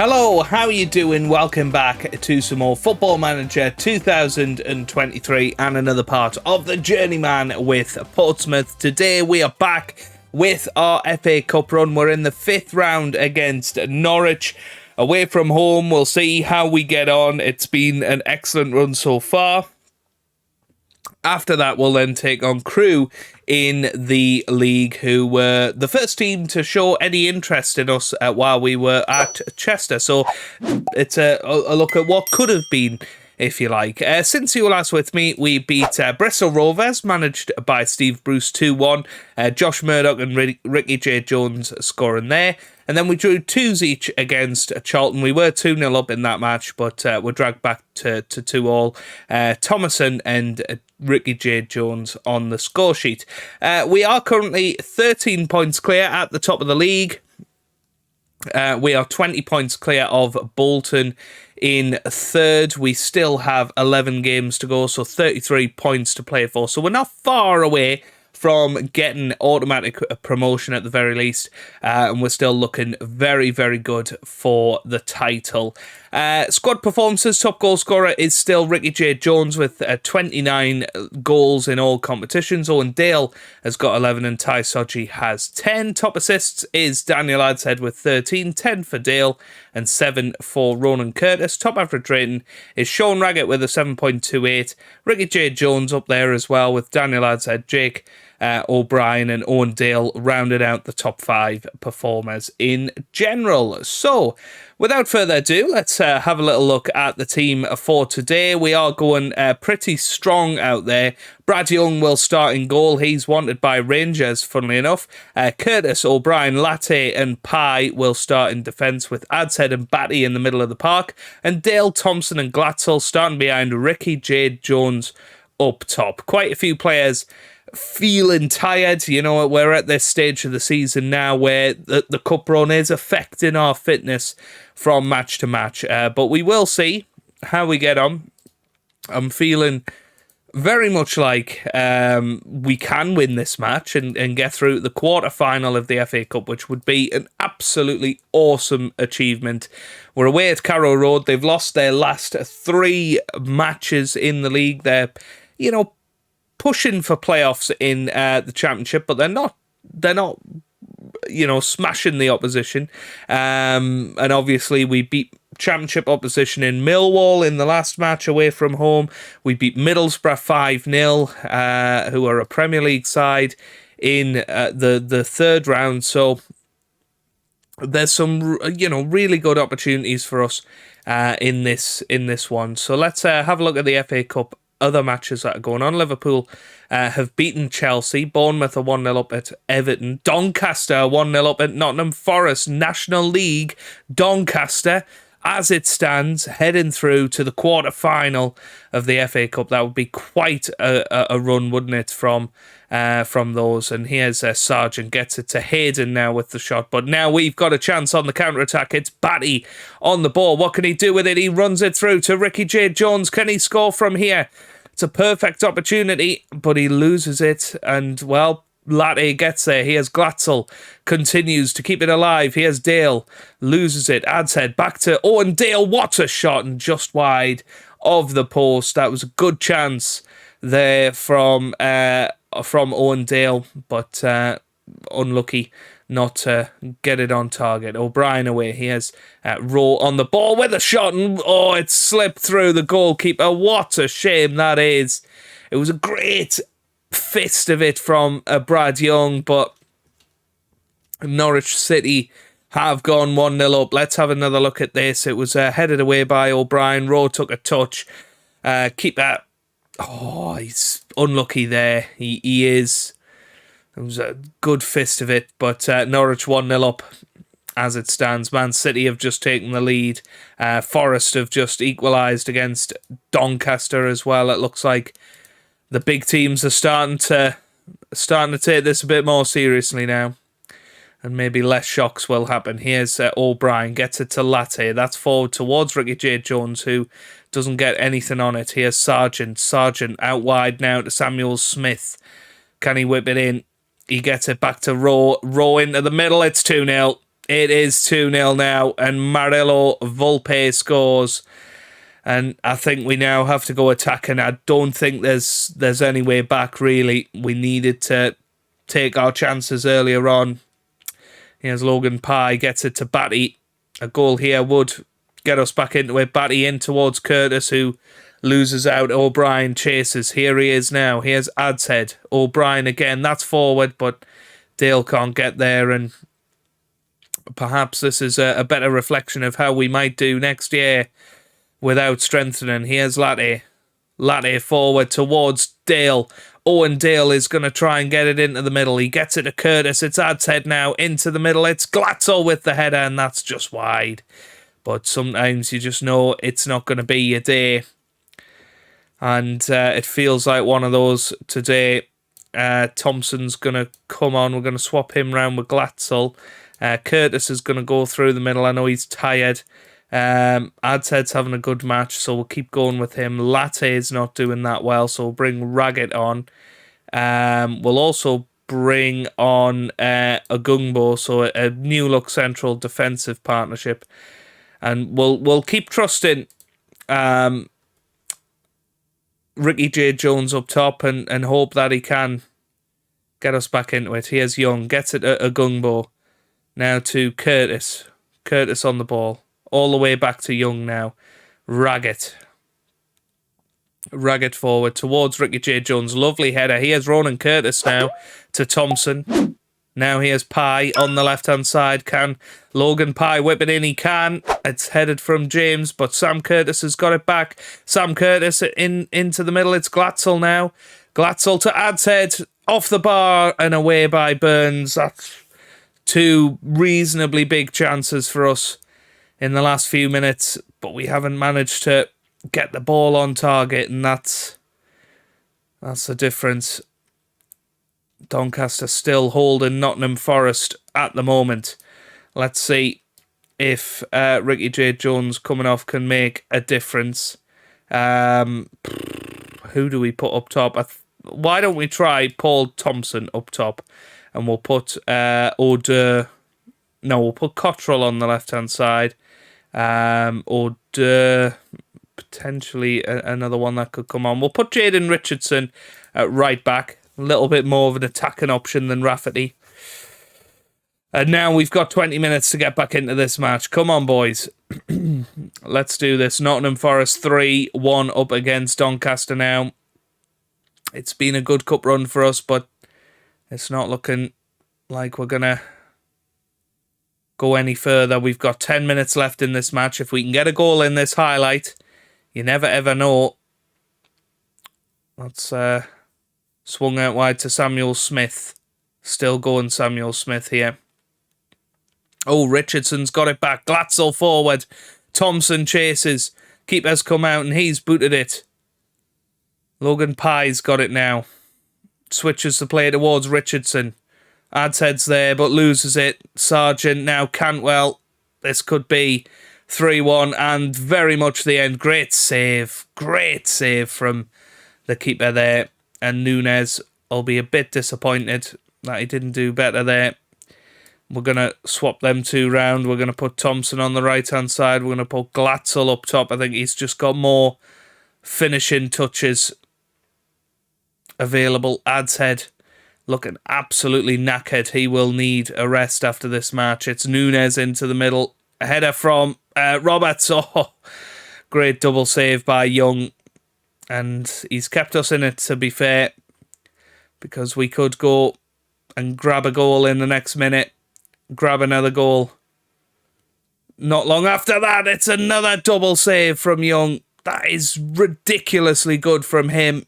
Hello, how are you doing? Welcome back to some more Football Manager 2023 and another part of the Journeyman with Portsmouth. Today we are back with our FA Cup run. We're in the 5th round against Norwich. Away from home, we'll see how we get on. It's been an excellent run so far. After that, we'll then take on Crewe in the league, who were the first team to show any interest in us while we were at Chester. So it's a look at what could have been, if you like. Since you were last with me, we beat Bristol Rovers, managed by Steve Bruce 2-1. Josh Murdoch and Ricky J. Jones scoring there. And then we drew 2s each against Charlton. We were 2-0 up in that match, but were dragged back to 2-2. Thomason and Ricky J. Jones on the score sheet. We are currently 13 points clear at the top of the league. We are 20 points clear of Bolton in 3rd. We still have 11 games to go, so 33 points to play for. So we're not far away from getting automatic promotion at the very least, and we're still looking very, very good for the title. Squad performances, top goal scorer is still Ricky J. Jones with 29 goals in all competitions. Owen Dale has got 11 and Ty Sodji has 10. Top assists is Daniel Adshead with 13, 10 for Dale and 7 for Ronan Curtis. Top average rating is Sean Raggett with a 7.28. Ricky J. Jones up there as well with Daniel Adshead, Jake O'Brien and Owen Dale rounded out the top 5 performers in general. So, without further ado, let's have a little look at the team for today. We are going pretty strong out there. Brad Young will start in goal. He's wanted by Rangers, funnily enough. Curtis, O'Brien, Latte and Pye will start in defence with Adshead and Batty in the middle of the park. And Dale, Thompson and Glatzel starting behind Ricky J. Jones up top. Quite a few players feeling tired. You know, we're at this stage of the season now where the cup run is affecting our fitness from match to match, but we will see how we get on. I'm feeling very much like we can win this match and get through the quarter-final of the FA Cup, which would be an absolutely awesome achievement. We're away at Carrow Road. They've lost their last 3 matches in the league. They're, you know, pushing for playoffs in the Championship, but they're not, you know, smashing the opposition. And obviously we beat Championship opposition in Millwall in the last match away from home. We beat Middlesbrough 5-0, who are a Premier League side, in the 3rd round. So there's some, you know, really good opportunities for us in this one. So let's have a look at the FA Cup other matches that are going on. Liverpool have beaten Chelsea. Bournemouth are 1-0 up at Everton. Doncaster are 1-0 up at Nottingham Forest. National League, Doncaster, as it stands, heading through to the quarter-final of the FA Cup. That would be quite a run, wouldn't it, from those. And here's Sargent, gets it to Hayden now with the shot. But now we've got a chance on the counter-attack. It's Batty on the ball. What can he do with it? He runs it through to Ricky J. Jones. Can he score from here? It's a perfect opportunity, but he loses it. And, well, Latte gets there. Here's Glatzel, continues to keep it alive. Here's Dale, loses it. Adshead back to Owen Dale. What a shot, and just wide of the post. That was a good chance there from Owen Dale, but unlucky not to get it on target. O'Brien away. He has Rowe on the ball with a shot, and oh, it slipped through the goalkeeper. What a shame that is. It was a great fist of it from Brad Young, but Norwich City have gone 1-0 up. Let's have another look at this. It was headed away by O'Brien. Rowe took a touch. Keeper, oh, he's unlucky there. He is. It was a good fist of it, but Norwich 1-0 up as it stands. Man City have just taken the lead. Forest have just equalised against Doncaster as well. It looks like the big teams are starting to take this a bit more seriously now, and maybe less shocks will happen. Here's O'Brien, gets it to Latte. That's forward towards Ricky J. Jones, who doesn't get anything on it. Here's Sargent out wide now to Samuel Smith. Can he whip it in? He gets it back to Rowe into the middle. It's 2-0. It is 2-0 now, and Marillo Volpe scores. And I think we now have to go attacking. I don't think there's any way back, really. We needed to take our chances earlier on. Here's Logan Pye, gets it to Batty. A goal here would get us back into it. Batty in towards Curtis, who loses out. O'Brien chases. Here he is now. Here's Adshead. O'Brien again. That's forward, but Dale can't get there. And perhaps this is a better reflection of how we might do next year without strengthening. Here's Latte. Latte forward towards Dale. Owen Dale is going to try and get it into the middle. He gets it to Curtis. It's Adshead now into the middle. It's Glatzel with the header, and that's just wide. But sometimes you just know it's not going to be your day. And it feels like one of those today. Thompson's going to come on. We're going to swap him round with Glatzel. Curtis is going to go through the middle. I know he's tired. Adshead's having a good match, so we'll keep going with him. Latte is not doing that well, so we'll bring Raggett on. We'll also bring on Agungbo, so a new look central defensive partnership. And we'll keep trusting Ricky J. Jones up top and hope that he can get us back into it. Here's Young, gets it to Agungbo. Now to Curtis. Curtis on the ball. All the way back to Young now. Raggett. Raggett forward towards Ricky J. Jones. Lovely header. Here's Ronan Curtis now to Thompson. Now here's Pye on the left-hand side. Can Logan Pye whip it in? He can. It's headed from James, but Sam Curtis has got it back. Sam Curtis into the middle. It's Glatzel now. Glatzel to Adshead. Off the bar and away by Burns. That's two reasonably big chances for us in the last few minutes, but we haven't managed to get the ball on target, and that's the difference. Doncaster still holding Nottingham Forest at the moment. Let's see if Ricky J. Jones coming off can make a difference. Who do we put up top? Why don't we try Paul Thompson up top, and we'll put we'll put Cottrell on the left-hand side. Potentially another one that could come on. We'll put Jaden Richardson at right back. A little bit more of an attacking option than Rafferty. And now we've got 20 minutes to get back into this match. Come on, boys. Let's do this. Nottingham Forest 3-1 up against Doncaster now. It's been a good cup run for us, but it's not looking like we're going to go any further. We've got 10 minutes left in this match. If we can get a goal in this highlight, you never ever know. That's swung out wide to Samuel Smith. Still going Samuel Smith here. Oh, Richardson's got it back. Glatzel forward. Thompson chases. Keeper's come out and he's booted it. Logan Pye's got it now. Switches the play towards Richardson. Adshead's there but loses it. Sargent now Cantwell. This could be 3-1 and very much the end. Great save. Great save from the keeper there. And Nunes will be a bit disappointed that he didn't do better there. We're going to swap them two round. We're going to put Thompson on the right-hand side. We're going to put Glatzel up top. I think he's just got more finishing touches available. Adshead looking absolutely knackered. He will need a rest after this match. It's Nunes into the middle. A header from Roberts. Oh, great double save by Young. And he's kept us in it, to be fair, because we could go and grab a goal in the next minute. Grab another goal. Not long after that, it's another double save from Young. That is ridiculously good from him.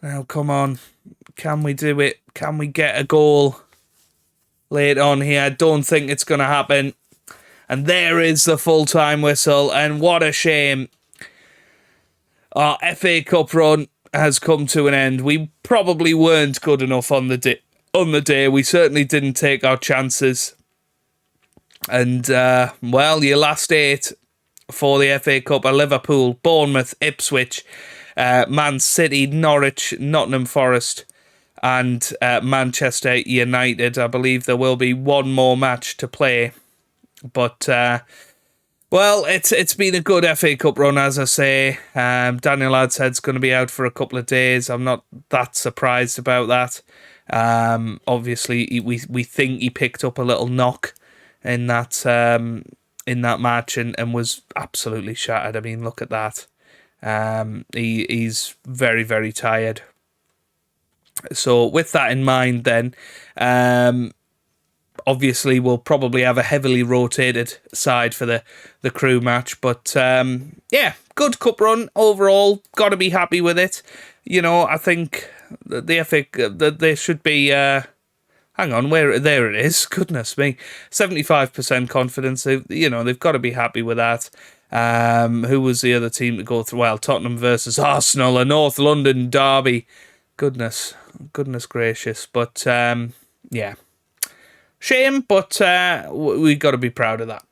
Now, come on. Can we do it? Can we get a goal late on here? I don't think it's going to happen. And there is the full-time whistle. And what a shame. Our FA Cup run has come to an end. We probably weren't good enough on the day. We certainly didn't take our chances. And, your last 8 for the FA Cup are Liverpool, Bournemouth, Ipswich, Man City, Norwich, Nottingham Forest and Manchester United. I believe there will be one more match to play. But, well, it's been a good FA Cup run, as I say. Daniel Adsed's going to be out for a couple of days. I'm not that surprised about that. Obviously, we think he picked up a little knock in that match and was absolutely shattered. I mean, look at that. He's very, very tired. So with that in mind, then, obviously we'll probably have a heavily rotated side for the Crew match. But yeah, good cup run overall. Got to be happy with it. You know, I think the FA there should be. Hang on, there it is. Goodness me, 75% confidence. They've got to be happy with that. Who was the other team to go through? Well, Tottenham versus Arsenal, a North London derby. Goodness gracious. But yeah, shame. But we got to be proud of that.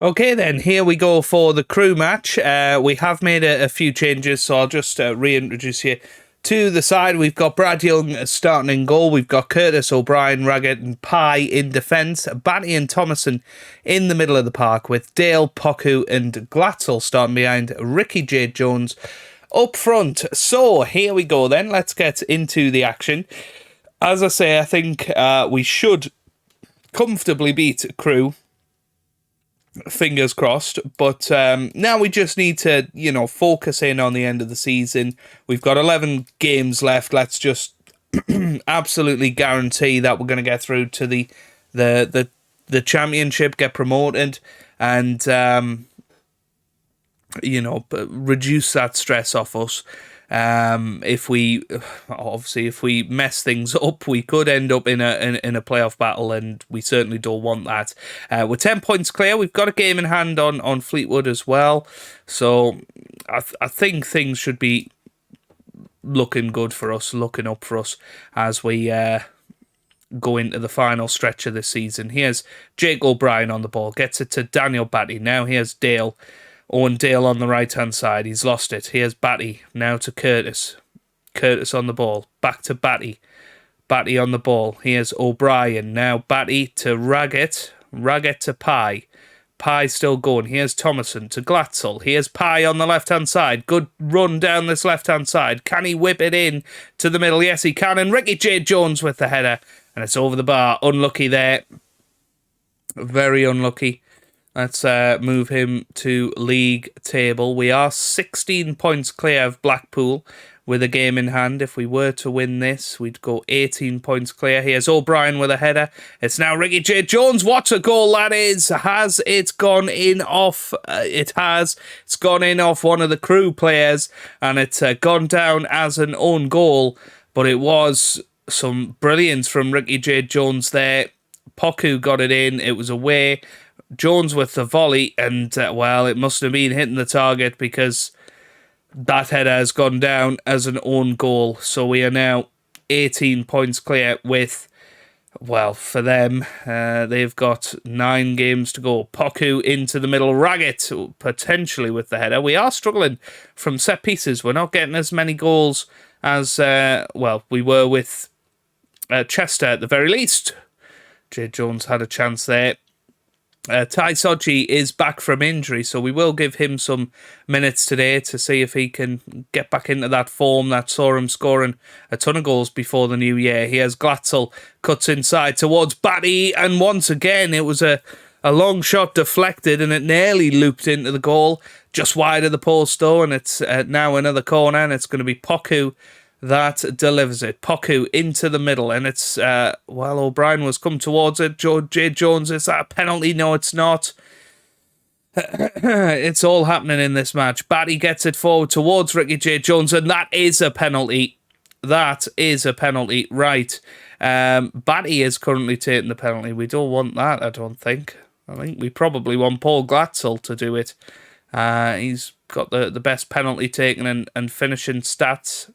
Okay, then, here we go for the Crew match. We have made a few changes, so I'll just reintroduce you to the side. We've got Brad Young starting in goal. We've got Curtis, O'Brien, Raggett and Pye in defence. Batty and Thomason in the middle of the park, with Dale, Poku and Glatzel starting behind Ricky J. Jones up front. So, here we go then. Let's get into the action. As I say, I think we should comfortably beat Crew. Fingers crossed, but now we just need to, focus in on the end of the season. We've got 11 games left. Let's just absolutely guarantee that we're going to get through to the championship, get promoted, and reduce that stress off us. If we mess things up, we could end up in a playoff battle, and we certainly don't want that. We're 10 points clear. We've got a game in hand on Fleetwood as well, so I think things should be looking good for us, looking up for us as we go into the final stretch of the season. Here's Jake O'Brien on the ball, gets it to Daniel Batty. Now here's Dale. Owen Dale on the right-hand side. He's lost it. Here's Batty. Now to Curtis. Curtis on the ball. Back to Batty. Batty on the ball. Here's O'Brien. Now Batty to Raggett. Raggett to Pye. Pye still going. Here's Thomason to Glatzel. Here's Pye on the left-hand side. Good run down this left-hand side. Can he whip it in to the middle? Yes, he can. And Ricky J. Jones with the header. And it's over the bar. Unlucky there. Very unlucky. Let's move him to league table. We are 16 points clear of Blackpool with a game in hand. If we were to win this, we'd go 18 points clear. Here's O'Brien with a header. It's now Ricky J. Jones. What a goal that is. Has it gone in off? It has. It's gone in off one of the Crew players, and it's gone down as an own goal. But it was some brilliance from Ricky J. Jones there. Poku got it in. It was away. Jones with the volley, and it must have been hitting the target, because that header has gone down as an own goal. So we are now 18 points clear with, for them, they've got 9 games to go. Poku into the middle, Raggett potentially with the header. We are struggling from set pieces. We're not getting as many goals as, we were with Chester at the very least. J. Jones had a chance there. Ty Soji is back from injury, so we will give him some minutes today to see if he can get back into that form that saw him scoring a ton of goals before the new year. Here's Glatzel, cuts inside towards Batty, and once again it was a long shot deflected, and it nearly looped into the goal, just wide of the post though, and it's now another corner, and it's going to be Poku that delivers it. Poku into the middle, and it's, O'Brien was come towards it. J. Jones, is that a penalty? No, it's not. It's all happening in this match. Batty gets it forward towards Ricky J. Jones, and that is a penalty. That is a penalty, right. Batty is currently taking the penalty. We don't want that, I don't think. I think we probably want Paul Glatzel to do it. He's got the best penalty taken and finishing stats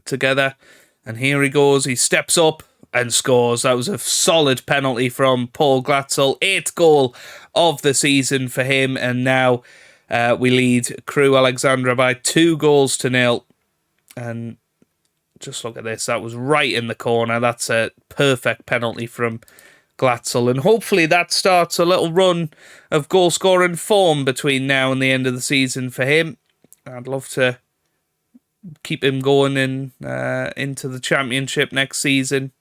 together, and here he goes. He steps up and scores. That was a solid penalty from Paul Glatzel. 8th goal of the season for him, and now we lead Crew Alexandra by 2-0, and Just look at this. That was right in the corner. That's a perfect penalty from Glatzel. And hopefully that starts a little run of goal-scoring form between now and the end of the season for him. I'd love to keep him going into the championship next season.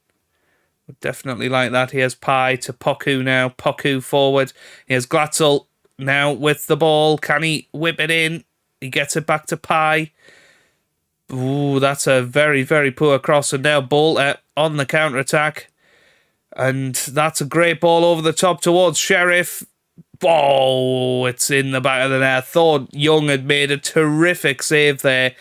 Would definitely like that. Here's Pye to Poku now. Poku forward. Here's Glatzel now with the ball. Can he whip it in? He gets it back to Pye. Ooh, that's a very, very poor cross. And now Bolter on the counter-attack. And that's a great ball over the top towards Sheriff. Oh, it's in the back of the net. I thought Young had made a terrific save there.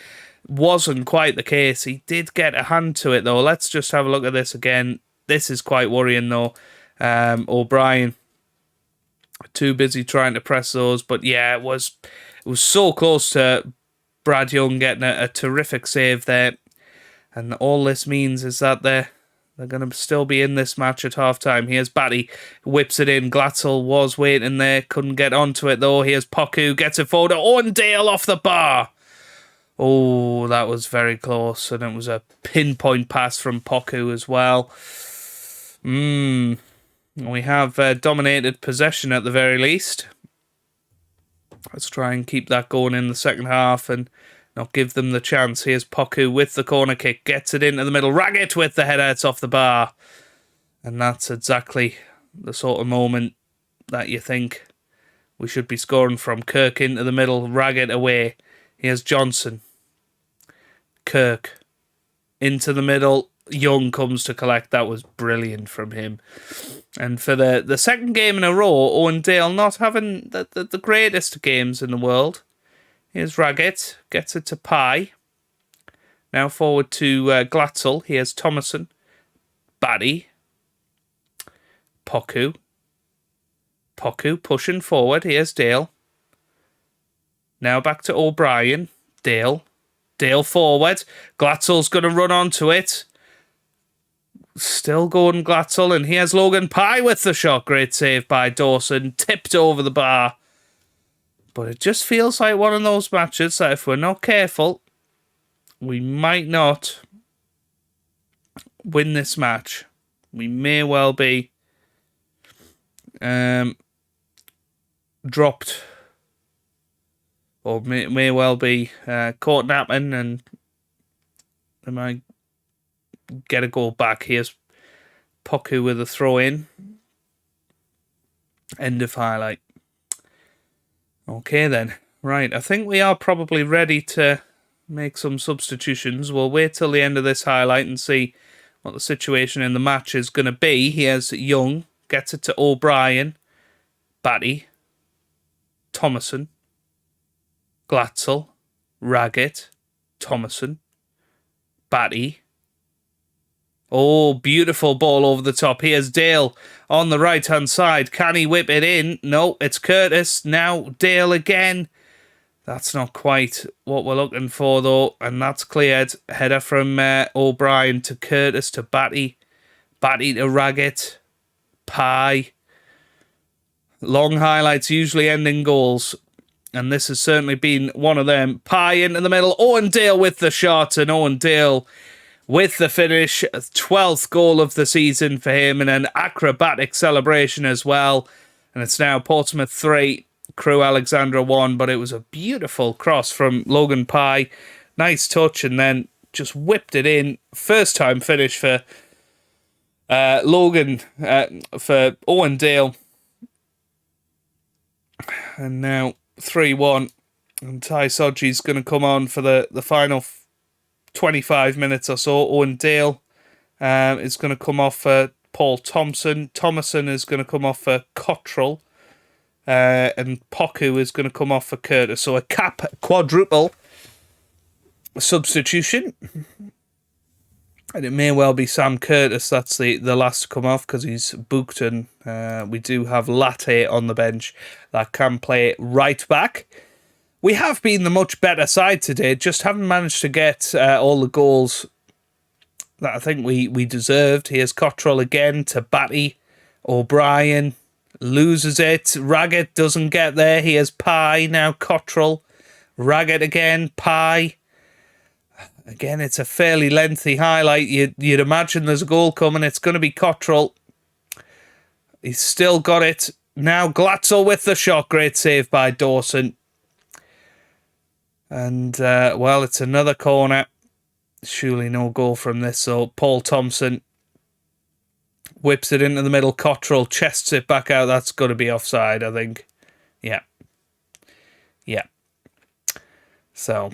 Wasn't quite the case. He did get a hand to it, though. Let's just have a look at this again. This is quite worrying, though. O'Brien, too busy trying to press those. But yeah, it was so close to Brad Young getting a terrific save there. And all this means is that they're going to still be in this match at half-time. Here's Batty, whips it in. Glatzel was waiting there, couldn't get onto it though. Here's Poku, gets it forward. Owen Dale off the bar. Oh, that was very close. And it was a pinpoint pass from Poku as well. We have dominated possession at the very least. Let's try and keep that going in the second half and not give them the chance. Here's Poku with the corner kick. Gets it into the middle. Raggett with the header. It's off the bar. And that's exactly the sort of moment that you think we should be scoring from. Kirk into the middle. Raggett away. Here's Johnson. Kirk into the middle. Young comes to collect. That was brilliant from him. And for the second game in a row, Owen Dale not having the greatest games in the world. Here's Raggett. Gets it to Pye. Now forward to Glatzel. Here's Thomason. Batty. Poku. Poku pushing forward. Here's Dale. Now back to O'Brien. Dale. Dale forward. Glatzel's going to run onto it. Still going Glatzel, and here's Logan Pye with the shot. Great save by Dawson. Tipped over the bar. But it just feels like one of those matches that if we're not careful, we might not win this match. We may well be dropped, or may well be caught napping, and they might get a goal back. Here's Poku with a throw in. End of highlight. Okay then. Right, I think we are probably ready to make some substitutions. We'll wait till the end of this highlight and see what the situation in the match is going to be. Here's Young. Gets it to O'Brien. Batty. Thomason. Glatzel. Raggett. Thomason. Batty. Oh, beautiful ball over the top. Here's Dale on the right-hand side. Can he whip it in? No, it's Curtis. Now Dale again. That's not quite what we're looking for, though. And that's cleared. Header from O'Brien to Curtis to Batty. Batty to Raggett. Pye. Long highlights usually end in goals. And this has certainly been one of them. Pye into the middle. Owen Dale with the shot. And Owen Dale with the finish, 12th goal of the season for him, and an acrobatic celebration as well. And it's now Portsmouth 3, Crewe Alexandra 1, but it was a beautiful cross from Logan Pye. Nice touch, and then just whipped it in. First time finish for for Owen Dale. And now 3-1, and Ty Sodji's going to come on for the final 25 minutes or so. Owen Dale is going to come off for Paul Thompson. Thomason is going to come off for Cottrell. And Poku is going to come off for Curtis. So a quadruple substitution. And it may well be Sam Curtis that's the last to come off because he's booked, and we do have Latte on the bench that can play right back. We have been the much better side today, just haven't managed to get all the goals that I think we deserved. Here's Cottrell again to Batty. O'Brien loses it. Raggett doesn't get there. Here's Pye, now Cottrell. Raggett again, Pye. Again, it's a fairly lengthy highlight. You'd imagine there's a goal coming. It's going to be Cottrell. He's still got it. Now Glatzel with the shot. Great save by Dawson. And, well, it's another corner. Surely no goal from this. So Paul Thompson whips it into the middle. Cottrell chests it back out. That's got to be offside, I think. Yeah. Yeah. So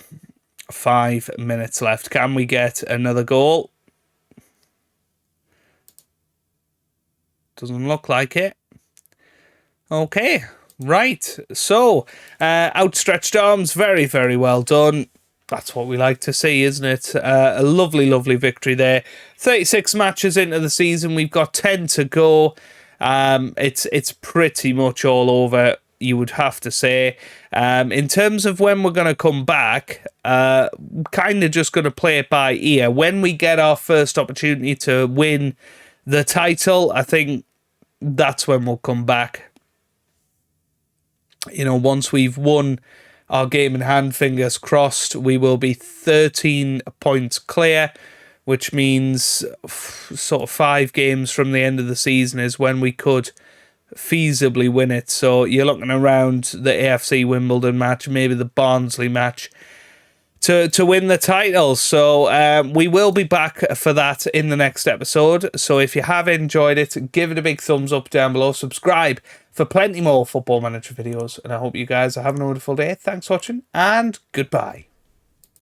5 minutes left. Can we get another goal? Doesn't look like it. Okay, right. So, outstretched arms, very, very well done. That's what we like to see, isn't it? A lovely, lovely victory there. 36 matches into the season. We've got 10 to go. It's pretty much all over, you would have to say. In terms of when we're going to come back, kind of just going to play it by ear. When we get our first opportunity to win the title, I think that's when we'll come back. You know, once we've won our game in hand, fingers crossed, we will be 13 points clear, which means sort of 5 games from the end of the season is when we could feasibly win it. So you're looking around the AFC Wimbledon match, maybe the Barnsley match, to win the title. So we will be back for that in the next episode. So if you have enjoyed it, give it a big thumbs up down below. Subscribe for plenty more Football Manager videos. And I hope you guys are having a wonderful day. Thanks for watching and goodbye.